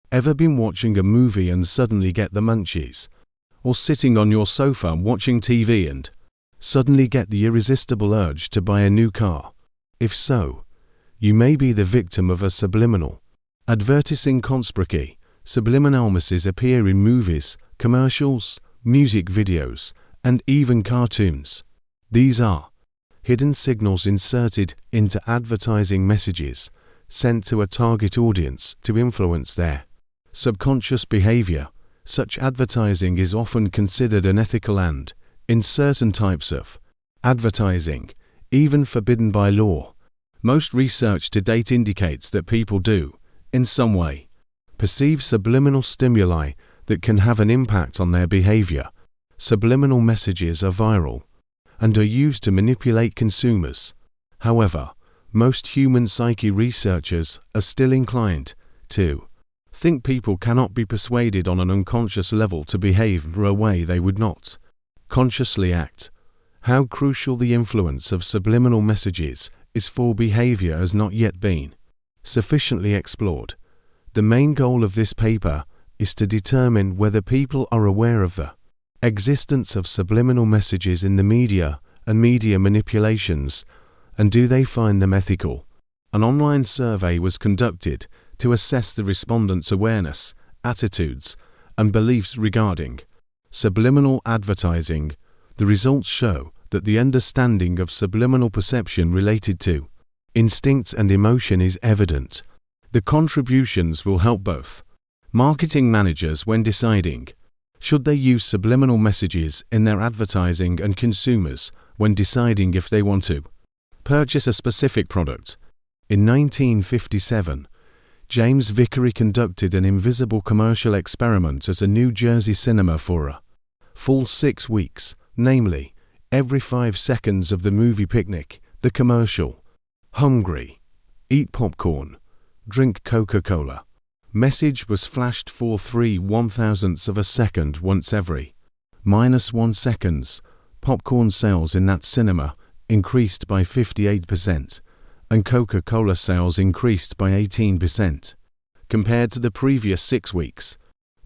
Ever been watching a movie and suddenly get the munchies? Or sitting on your sofa watching TV and suddenly get the irresistible urge to buy a new car? If so, you may be the victim of a subliminal advertising conspiracy. Subliminal messages appear in movies, commercials, music videos, and even cartoons. These are hidden signals inserted into advertising messages sent to a target audience to influence their subconscious behavior. Such advertising is often considered unethical and, in certain types of advertising, even forbidden by law. Most research to date indicates that people do, in some way, perceive subliminal stimuli that can have an impact on their behavior. Subliminal messages are viral and are used to manipulate consumers. However, most human psyche researchers are still inclined to think people cannot be persuaded on an unconscious level to behave in a way they would not consciously act. How crucial the influence of subliminal messages is for behavior has not yet been sufficiently explored. The main goal of this paper is to determine whether people are aware of the existence of subliminal messages in the media and media manipulations, and do they find them ethical. An online survey was conducted to assess the respondents' awareness, attitudes, and beliefs regarding subliminal advertising. The results show that the understanding of subliminal perception related to instinct and emotion is evident. The contributions will help both marketing managers when deciding should they use subliminal messages in their advertising and consumers when deciding if they want to purchase a specific product. In 1957, James Vickery conducted an invisible commercial experiment at a New Jersey cinema for a full 6 weeks, namely, every 5 seconds of the movie Picnic, the commercial, "Hungry, eat popcorn, drink Coca-Cola" message was flashed for 3/1000ths of a second once every -1 seconds. Popcorn sales in that cinema increased by 58%, and Coca-Cola sales increased by 18%, compared to the previous 6 weeks.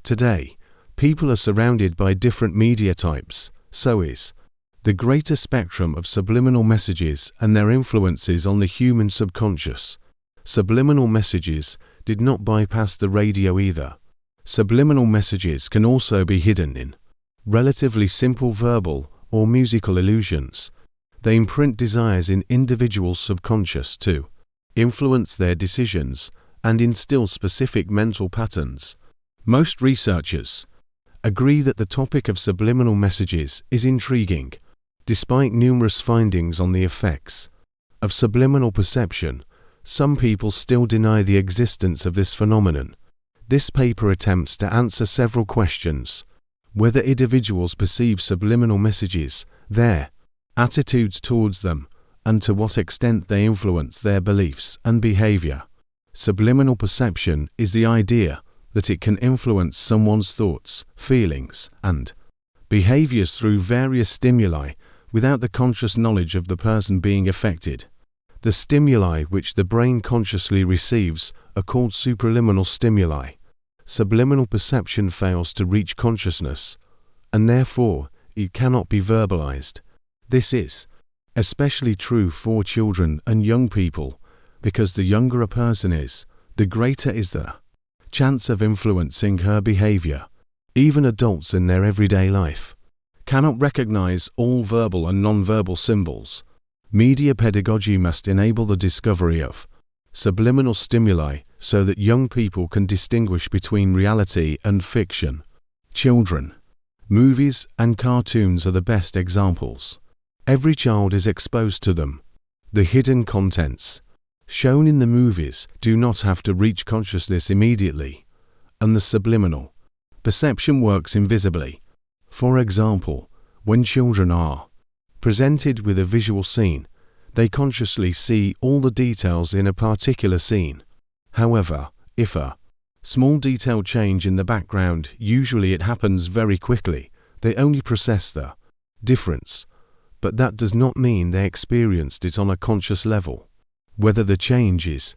Today, people are surrounded by different media types, so is the greater spectrum of subliminal messages and their influences on the human subconscious. Subliminal messages did not bypass the radio either. Subliminal messages can also be hidden in relatively simple verbal or musical illusions. They imprint desires in individuals' subconscious to influence their decisions and instill specific mental patterns. Most researchers agree that the topic of subliminal messages is intriguing. Despite numerous findings on the effects of subliminal perception, some people still deny the existence of this phenomenon. This paper attempts to answer several questions: whether individuals perceive subliminal messages, their attitudes towards them, and to what extent they influence their beliefs and behavior. Subliminal perception is the idea that it can influence someone's thoughts, feelings, and behaviors through various stimuli without the conscious knowledge of the person being affected. The stimuli which the brain consciously receives are called supraliminal stimuli. Subliminal perception fails to reach consciousness, and therefore it cannot be verbalized. This is especially true for children and young people, because the younger a person is, the greater is the chance of influencing her behavior. Even adults in their everyday life cannot recognize all verbal and non-verbal symbols. Media pedagogy must enable the discovery of subliminal stimuli so that young people can distinguish between reality and fiction. Children, movies, and cartoons are the best examples. Every child is exposed to them. The hidden contents shown in the movies do not have to reach consciousness immediately, and the subliminal perception works invisibly. For example, when children are presented with a visual scene, they consciously see all the details in a particular scene. However, if a small detail change in the background, usually it happens very quickly, they only process the difference, but that does not mean they experienced it on a conscious level. Whether the change is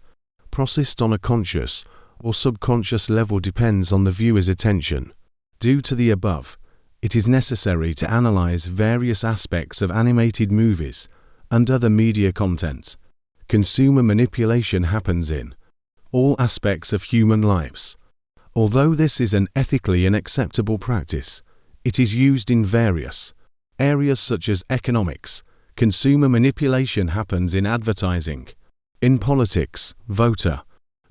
processed on a conscious or subconscious level depends on the viewer's attention. Due to the above, it is necessary to analyze various aspects of animated movies and other media content. Consumer manipulation happens in all aspects of human lives. Although this is an ethically unacceptable practice, it is used in various areas such as economics. Consumer manipulation happens in advertising. In politics, voter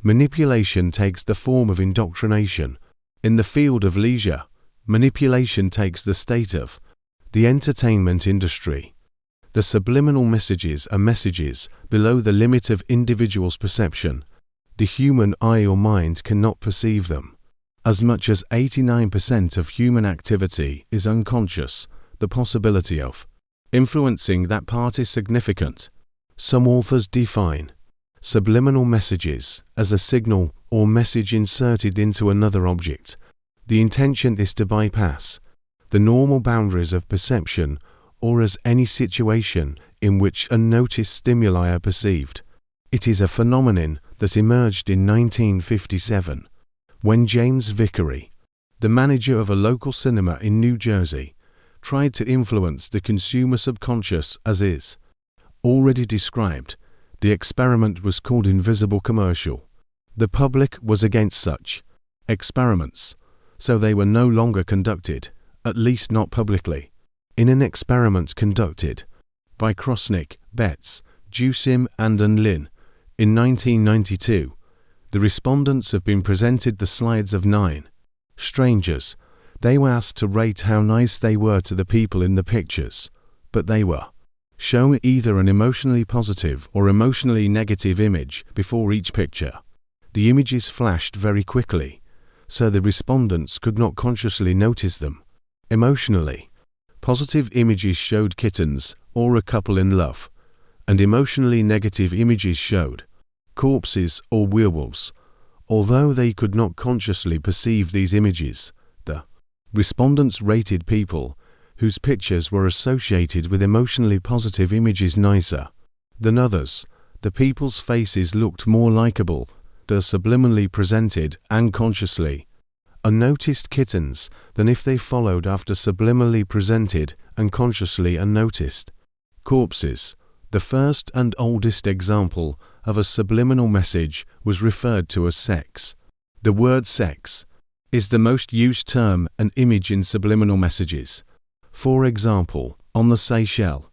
manipulation takes the form of indoctrination. In the field of leisure, manipulation takes the state of the entertainment industry. The subliminal messages are messages below the limit of individual's perception. The human eye or mind cannot perceive them. As much as 89% of human activity is unconscious, the possibility of influencing that part is significant. Some authors define subliminal messages as a signal or message inserted into another object. The intention is to bypass the normal boundaries of perception or as any situation in which unnoticed stimuli are perceived. It is a phenomenon that emerged in 1957 when James Vickery, the manager of a local cinema in New Jersey, tried to influence the consumer subconscious as is already described. The experiment was called invisible commercial. The public was against such experiments, so they were no longer conducted, at least not publicly. In an experiment conducted by Krosnick, Betts, Jusim and Lin in 1992, the respondents have been presented the slides of 9 strangers. They were asked to rate how nice they were to the people in the pictures, but they were shown either an emotionally positive or emotionally negative image before each picture. The images flashed very quickly, so the respondents could not consciously notice them. Emotionally positive images showed kittens or a couple in love, and emotionally negative images showed corpses or werewolves. Although they could not consciously perceive these images, the respondents rated people whose pictures were associated with emotionally positive images nicer than others. The people's faces looked more likable, the subliminally presented and consciously unnoticed kittens than if they followed after subliminally presented and consciously unnoticed corpses. The first and oldest example of a subliminal message was referred to as sex. The word sex is the most used term and image in subliminal messages. For example, on the Seychelles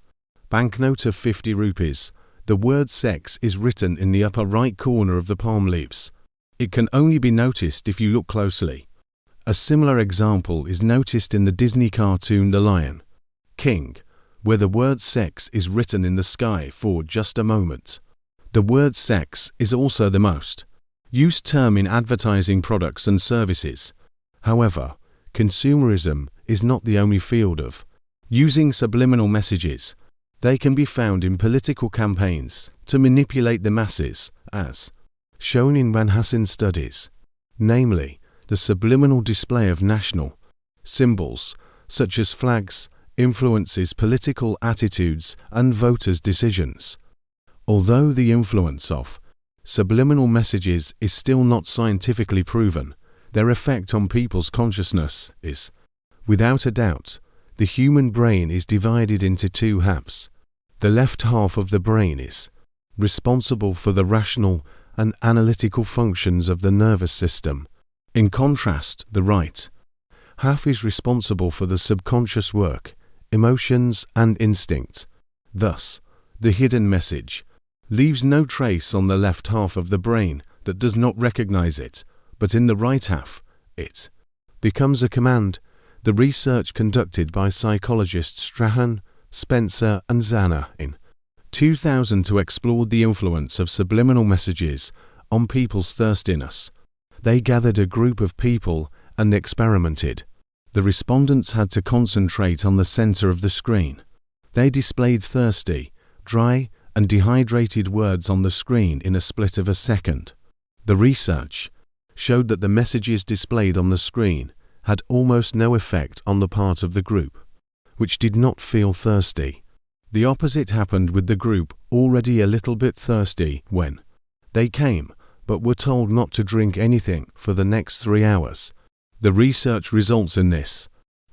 banknote of 50 rupees, the word sex is written in the upper right corner of the palm leaves. It can only be noticed if you look closely. A similar example is noticed in the Disney cartoon The Lion King, where the word sex is written in the sky for just a moment. The word sex is also the most used term in advertising products and services. However, consumerism is not the only field of using subliminal messages. They can be found in political campaigns to manipulate the masses, as shown in Van Hassen's studies, namely the subliminal display of national symbols such as flags influences political attitudes and voters' decisions. Although the influence of subliminal messages is still not scientifically proven, their effect on people's consciousness is, without a doubt. The human brain is divided into two halves. The left half of the brain is responsible for the rational and analytical functions of the nervous system. In contrast, the right half is responsible for the subconscious work, emotions and instinct. Thus, the hidden message leaves no trace on the left half of the brain that does not recognize it, but in the right half, it becomes a command. The research conducted by psychologists Strahan, Spencer and Zanna in 2000 explored the influence of subliminal messages on people's thirstiness. They gathered a group of people and experimented. The respondents had to concentrate on the center of the screen. They displayed thirsty, dry, and dehydrated words on the screen in a split of a second. The research showed that the messages displayed on the screen had almost no effect on the part of the group, which did not feel thirsty. The opposite happened with the group already a little bit thirsty when they came, but were told not to drink anything for the next 3 hours. The research results in this.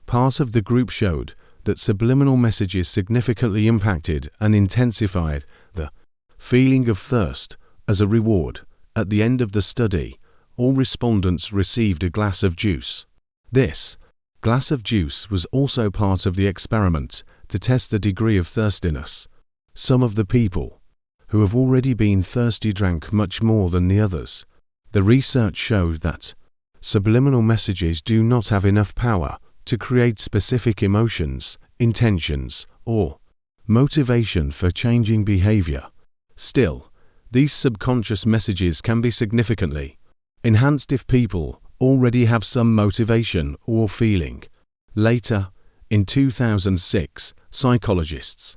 Part of the group showed that subliminal messages significantly impacted and intensified the feeling of thirst. As a reward, at the end of the study, all respondents received a glass of juice. This glass of juice was also part of the experiment to test the degree of thirstiness. Some of the people who have already been thirsty drank much more than the others. The research showed that subliminal messages do not have enough power to create specific emotions, intentions, or motivation for changing behavior. Still, these subconscious messages can be significantly enhanced if people already have some motivation or feeling. Later, in 2006, psychologists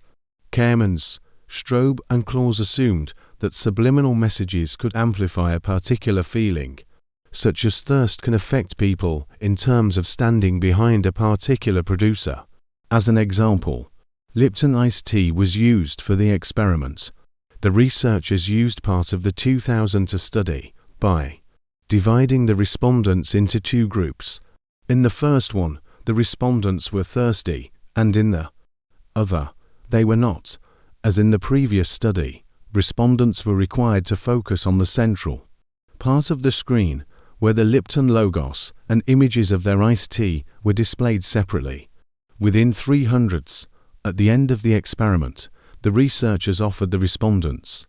Kermans, Strobe and Claus assumed that subliminal messages could amplify a particular feeling, such as thirst can affect people in terms of standing behind a particular producer. As an example, Lipton iced tea was used for the experiment. The researchers used part of the 2000 study by dividing the respondents into 2 groups. In the first one, the respondents were thirsty, and in the other, they were not. As in the previous study, respondents were required to focus on the central part of the screen, where the Lipton logos and images of their iced tea were displayed separately. Within 300s, at the end of the experiment, the researchers offered the respondents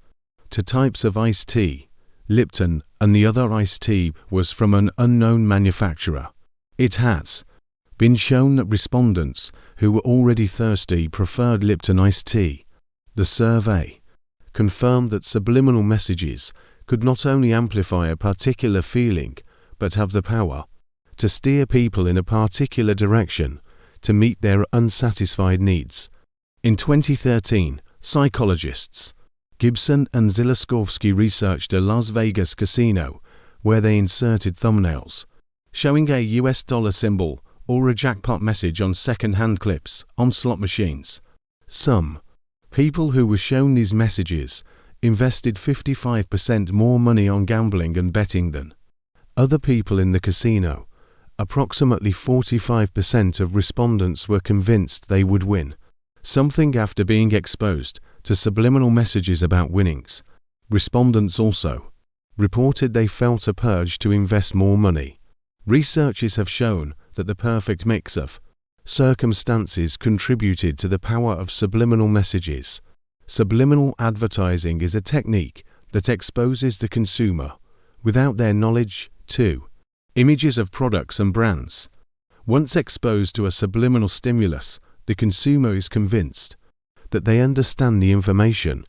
2 types of iced tea, Lipton, and the other iced tea was from an unknown manufacturer. It has been shown that respondents who were already thirsty preferred Lipton iced tea. The survey confirmed that subliminal messages could not only amplify a particular feeling, but have the power to steer people in a particular direction to meet their unsatisfied needs. In 2013, psychologists Gibson and Ziloskovsky researched a Las Vegas casino where they inserted thumbnails showing a US dollar symbol or a jackpot message on second-hand clips on slot machines. Some people who were shown these messages invested 55% more money on gambling and betting than other people in the casino. Approximately 45% of respondents were convinced they would win something after being exposed to subliminal messages about winnings. Respondents also reported they felt a purge to invest more money. Researchers have shown that the perfect mix of circumstances contributed to the power of subliminal messages. Subliminal advertising is a technique that exposes the consumer, without their knowledge, to images of products and brands. Once exposed to a subliminal stimulus, the consumer is convinced that they understand the information.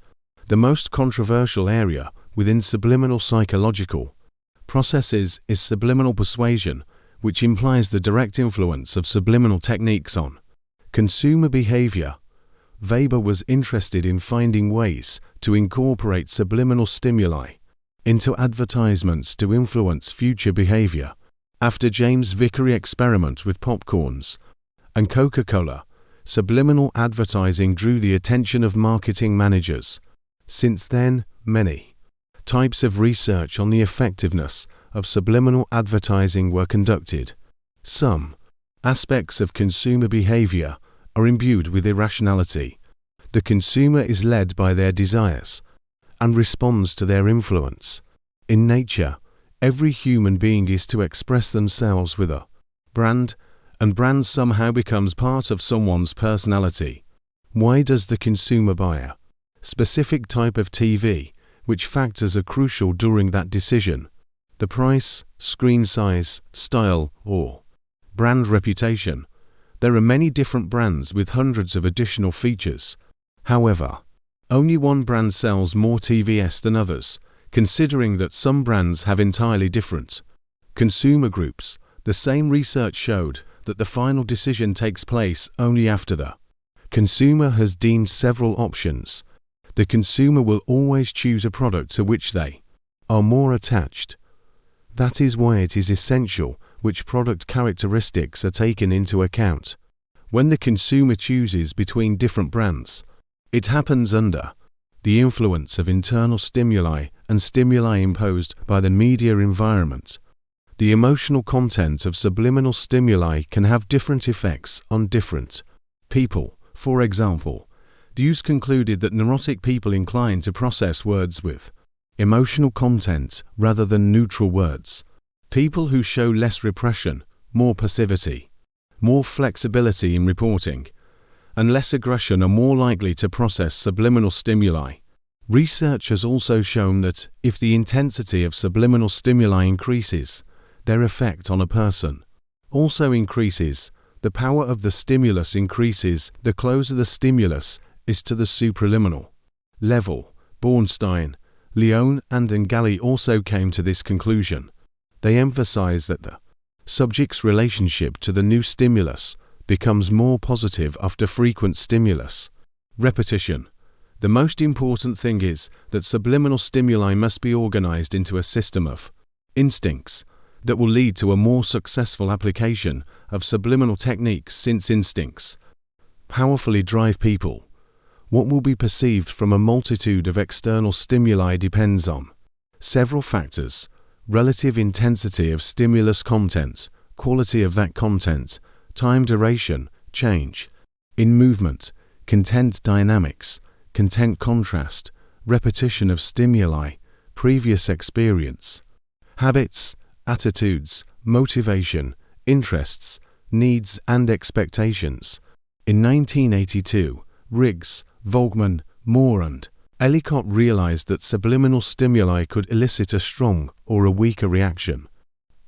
The most controversial area within subliminal psychological processes is subliminal persuasion, which implies the direct influence of subliminal techniques on consumer behavior. Weber was interested in finding ways to incorporate subliminal stimuli into advertisements to influence future behavior. After James Vickery experiment with popcorns and Coca-Cola, subliminal advertising drew the attention of marketing managers. Since then, many types of research on the effectiveness of subliminal advertising were conducted. Some aspects of consumer behavior are imbued with irrationality. The consumer is led by their desires and responds to their influence. In nature, every human being is to express themselves with a brand, and brand somehow becomes part of someone's personality. Why does the consumer buy a specific type of TV? Which factors are crucial during that decision? The price, screen size, style, or brand reputation. There are many different brands with hundreds of additional features. However, only one brand sells more TVs than others, considering that some brands have entirely different consumer groups. The same research showed that the final decision takes place only after the consumer has deemed several options. The consumer will always choose a product to which they are more attached. That is why it is essential which product characteristics are taken into account. When the consumer chooses between different brands, it happens under the influence of internal stimuli and stimuli imposed by the media environment. The emotional content of subliminal stimuli can have different effects on different people. For example, Dewes concluded that neurotic people incline to process words with emotional content rather than neutral words. People who show less repression, more passivity, more flexibility in reporting, and less aggression are more likely to process subliminal stimuli. Research has also shown that if the intensity of subliminal stimuli increases, their effect on a person also increases. The power of the stimulus increases the closer the stimulus is to the supraliminal level. Bornstein, Leone, and Ngali also came to this conclusion. They emphasize that the subject's relationship to the new stimulus becomes more positive after frequent stimulus repetition. The most important thing is that subliminal stimuli must be organized into a system of instincts that will lead to a more successful application of subliminal techniques, since instincts powerfully drive people. What will be perceived from a multitude of external stimuli depends on several factors: relative intensity of stimulus content, quality of that content, time duration, change in movement, content dynamics, content contrast, repetition of stimuli, previous experience, habits, attitudes, motivation, interests, needs and expectations. In 1982, Riggs, Volkmann, Moore and Ellicott realized that subliminal stimuli could elicit a strong or a weaker reaction.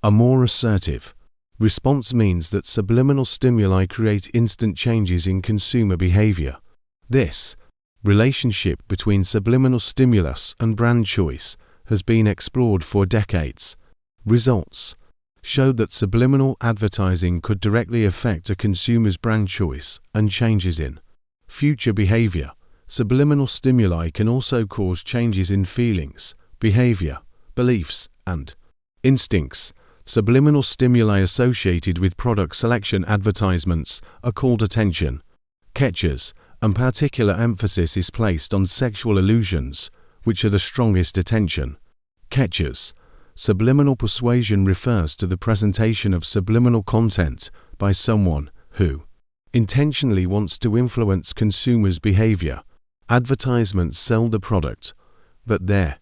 A more assertive response means that subliminal stimuli create instant changes in consumer behavior. This relationship between subliminal stimulus and brand choice has been explored for decades. Results showed that subliminal advertising could directly affect a consumer's brand choice and changes in future behavior. Subliminal stimuli can also cause changes in feelings, behavior, beliefs, and instincts. Subliminal stimuli associated with product selection advertisements are called attention catchers, and particular emphasis is placed on sexual allusions, which are the strongest attention catchers. Subliminal persuasion refers to the presentation of subliminal content by someone who intentionally wants to influence consumers' behavior. Advertisements sell the product, but their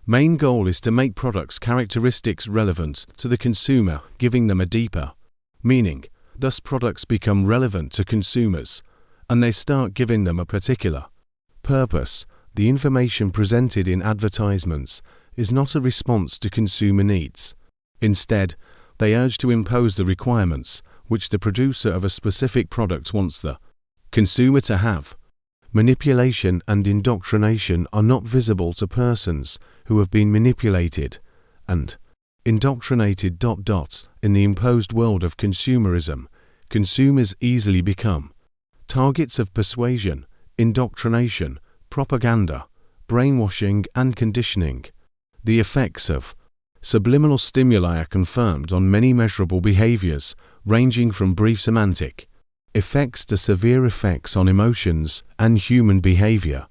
main goal is to make products' characteristics relevant to the consumer, giving them a deeper meaning. Thus, products become relevant to consumers, and they start giving them a particular purpose. The information presented in advertisements is not a response to consumer needs. Instead, they urge to impose the requirements which the producer of a specific product wants the consumer to have. Manipulation and indoctrination are not visible to persons who have been manipulated and indoctrinated. In the imposed world of consumerism, consumers easily become targets of persuasion, indoctrination, propaganda, brainwashing, and conditioning. The effects of subliminal stimuli are confirmed on many measurable behaviors, ranging from brief semantic effects to severe effects on emotions and human behavior.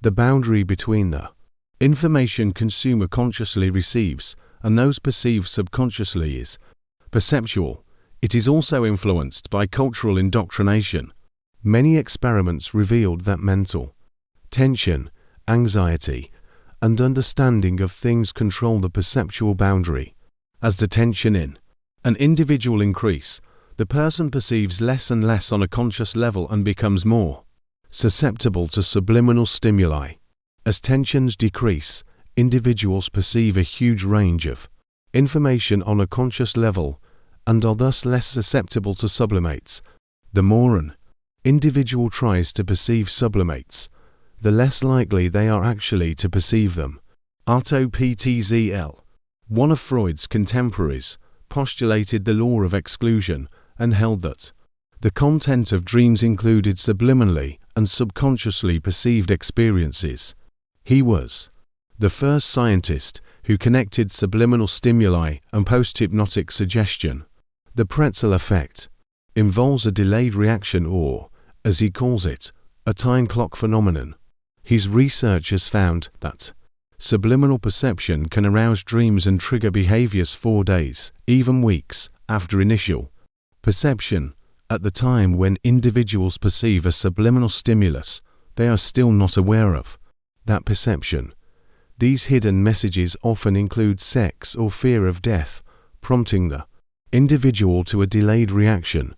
The boundary between the information consumer consciously receives and those perceived subconsciously is perceptual. It is also influenced by cultural indoctrination. Many experiments revealed that mental tension, anxiety, and understanding of things control the perceptual boundary. As the tension in an individual increase, the person perceives less and less on a conscious level and becomes more susceptible to subliminal stimuli. As tensions decrease, individuals perceive a huge range of information on a conscious level and are thus less susceptible to sublimates. The more an individual tries to perceive sublimates, the less likely they are actually to perceive them. Arto Ptzl, one of Freud's contemporaries, postulated the law of exclusion and held that the content of dreams included subliminally and subconsciously perceived experiences. He was the first scientist who connected subliminal stimuli and post-hypnotic suggestion. The pretzel effect involves a delayed reaction or, as he calls it, a time clock phenomenon. His research has found that Subliminal perception can arouse dreams and trigger behaviors 4 days, even weeks, after initial perception. At the time when individuals perceive a subliminal stimulus, they are still not aware of that perception. These hidden messages often include sex or fear of death, prompting the individual to a delayed reaction.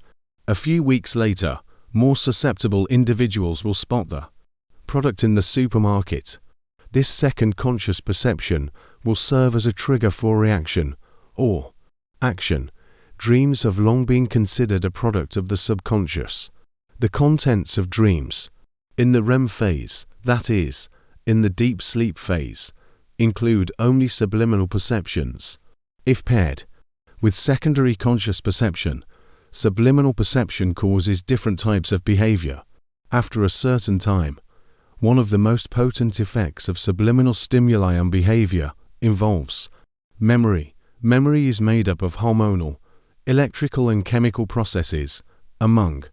A few weeks later, more susceptible individuals will spot the product in the supermarket. This second conscious perception will serve as a trigger for reaction or action. Dreams have long been considered a product of the subconscious. The contents of dreams in the REM phase, that is, in the deep sleep phase, include only subliminal perceptions. If paired with secondary conscious perception, subliminal perception causes different types of behavior. After a certain time, one of the most potent effects of subliminal stimuli on behavior involves memory. Memory is made up of hormonal, electrical and chemical processes among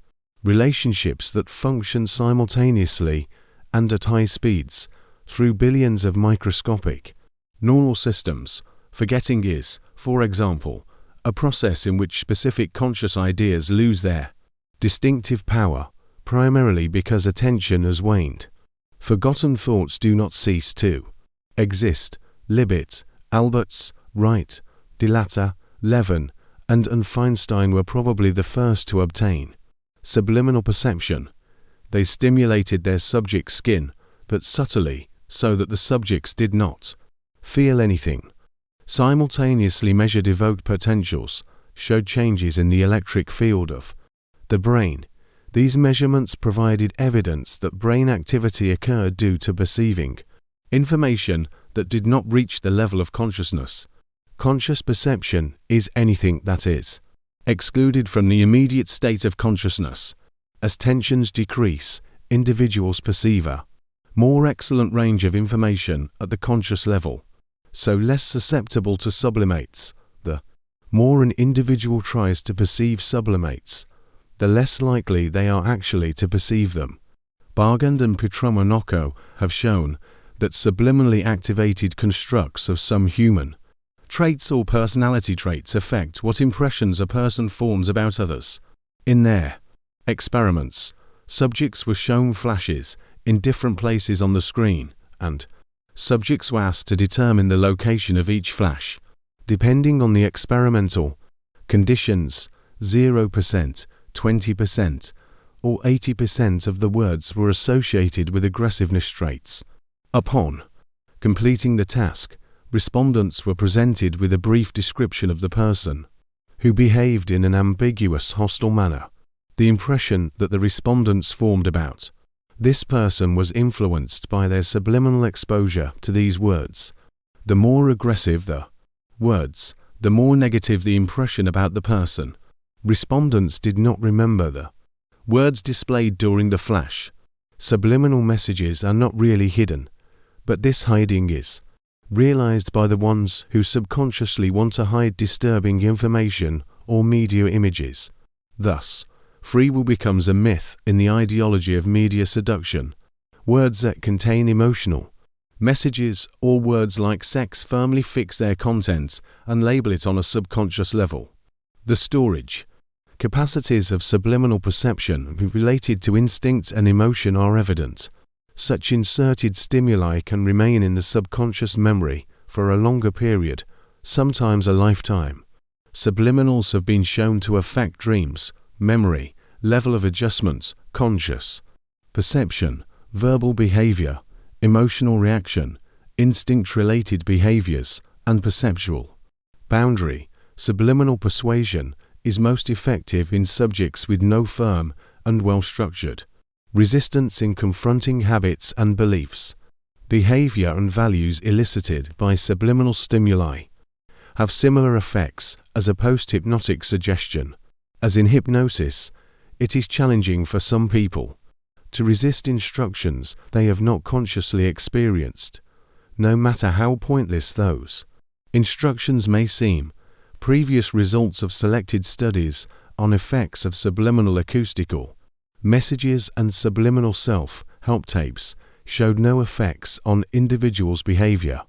relationships that function simultaneously and at high speeds through billions of microscopic neural systems. Forgetting is, for example, a process in which specific conscious ideas lose their distinctive power, primarily because attention has waned. Forgotten thoughts do not cease to exist. Libet, Alberts, Wright, Delata, Levin, and Feinstein were probably the first to obtain subliminal perception. They stimulated their subject's skin, but subtly, so that the subjects did not feel anything. Simultaneously measured evoked potentials showed changes in the electric field of the brain. These measurements provided evidence that brain activity occurred due to perceiving information that did not reach the level of consciousness. Conscious perception is anything that is excluded from the immediate state of consciousness. As tensions decrease, individuals perceive a more excellent range of information at the conscious level, so less susceptible to sublimates. The more an individual tries to perceive sublimates, the less likely they are actually to perceive them. Bargand and Pitromonocco have shown that subliminally activated constructs of some human traits or personality traits affect what impressions a person forms about others. In their experiments, subjects were shown flashes in different places on the screen, and subjects were asked to determine the location of each flash. Depending on the experimental conditions, 0%, 20%, or 80% of the words were associated with aggressiveness traits. Upon completing the task, respondents were presented with a brief description of the person who behaved in an ambiguous, hostile manner. The impression that the respondents formed about this person was influenced by their subliminal exposure to these words. The more aggressive the words, the more negative the impression about the person. Respondents did not remember the words displayed during the flash. Subliminal messages are not really hidden, but this hiding is realized by the ones who subconsciously want to hide disturbing information or media images. Thus, free will becomes a myth in the ideology of media seduction. Words that contain emotional messages or words like sex firmly fix their content and label it on a subconscious level. The storage capacities of subliminal perception related to instinct and emotion are evident. Such inserted stimuli can remain in the subconscious memory for a longer period, sometimes a lifetime. Subliminals have been shown to affect dreams, memory, level of adjustment, conscious perception, verbal behavior, emotional reaction, instinct-related behaviors, and perceptual boundary. Subliminal persuasion is most effective in subjects with no firm and well-structured resistance in confronting habits and beliefs. Behavior and values elicited by subliminal stimuli have similar effects as a post-hypnotic suggestion. As in hypnosis, it is challenging for some people to resist instructions they have not consciously experienced, no matter how pointless those instructions may seem. Previous results of selected studies on effects of subliminal acoustical messages and subliminal self-help tapes showed no effects on individuals' behavior.